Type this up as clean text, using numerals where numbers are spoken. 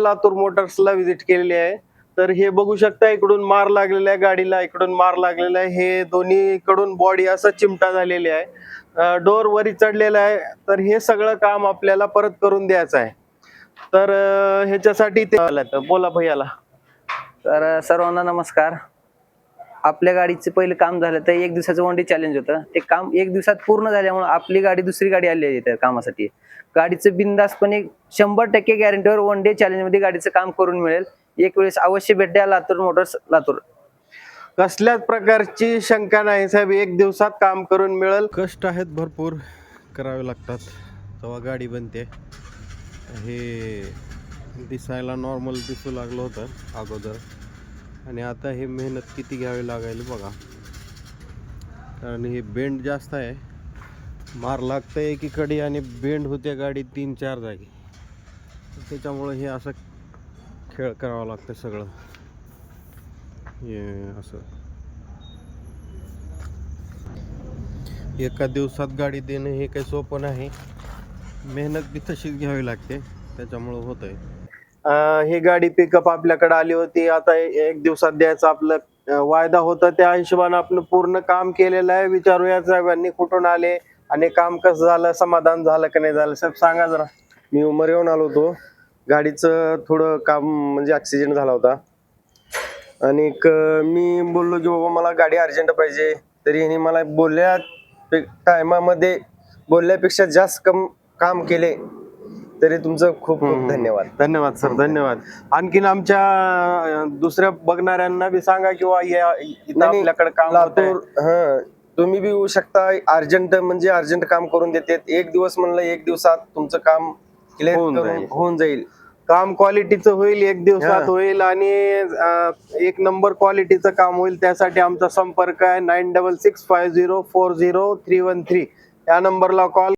Latur मोटर्सला visit केलेली आहे. तर हे बघू शकता, इकडून मार लागलेला आहे गाडीला, इकडून मार लागलेला आहे. हे दोन्ही कडून बॉडी असं चिमटा झालेली आहे, डोर वरी चढलेला आहे. तर हे सगळं काम आपल्याला परत करून द्यायचं आहे. तर ह्याच्यासाठी ते बोला भैयाला. तर सर्वांना नमस्कार. आपल्या गाडीचं पहिलं काम झालं तर 1 दिवसाचं वन डे चॅलेंज होतं. ते काम 1 दिवसात पूर्ण झाल्यामुळे आपली गाडी दुसरी गाडी आली आहे त्या कामासाठी. गाडीचं बिनधास्तपणे 100% गॅरंटीवर वन डे चॅलेंज मध्ये गाडीचं काम करून मिळेल. एक वेळेस अवश्य भेट द्या लातूर मोटर्स लातूर. कसल्याच प्रकारची शंका नाही साहेब, 1 दिवसात काम करून मिळेल. कष्ट आहेत भरपूर करावे लागतात तेव्हा गाडी बनते. हे दिसायला नॉर्मल दिसू लागलं होतं अगोदर, आणि आता हे मेहनत किती घ्यावी लागेल बघा. कारण हे बेंड जास्त आहे, मार लागतं एकीकडे आणि बेंड होते गाडी 3-4 जागी. त्याच्यामुळे हे असं खेळ करावं लागतं सगळं. हे असं एका दिवसात गाडी देणं हे काही सोपं नाही, मेहनत बी तशीच घ्यावी लागते, त्याच्यामुळं होत आहे. ही गाडी पिकअप आपल्याकडे आली होती. आता 1 दिवसात द्यायचं आपलं वायदा होता, त्या हिशोबाने आपण पूर्ण काम केलेलं आहे. विचारूया साहेबांनी कुठून आले आणि काम कसं झालं, समाधान झालं का नाही झालं. साहेब सांगा जरा. मी उमरेहून आलो होतो. गाडीचं थोडं काम म्हणजे ॲक्सिडेंट झाला होता, आणि मी बोललो की बाबा मला गाडी अर्जंट पाहिजे. तरी ह्याने मला टायमामध्ये बोलल्यापेक्षा जास्त काम केले. तरी तुमचं खूप खूप धन्यवाद. धन्यवाद सर, धन्यवाद. आणखीन आमच्या दुसऱ्या बघणाऱ्यांना बी सांगा किंवा इथं आपल्याकडे काम लातूर तुम्ही बी येऊ शकता. अर्जंट म्हणजे अर्जंट काम करून देते. 1 दिवस म्हणलं 1 दिवसात तुमचं काम क्लिअर होऊन जाईल. काम क्वालिटीचं होईल, 1 दिवसात होईल, आणि 1 नंबर क्वालिटीचं काम होईल. त्यासाठी आमचा संपर्क आहे 9665040313 या नंबरला कॉल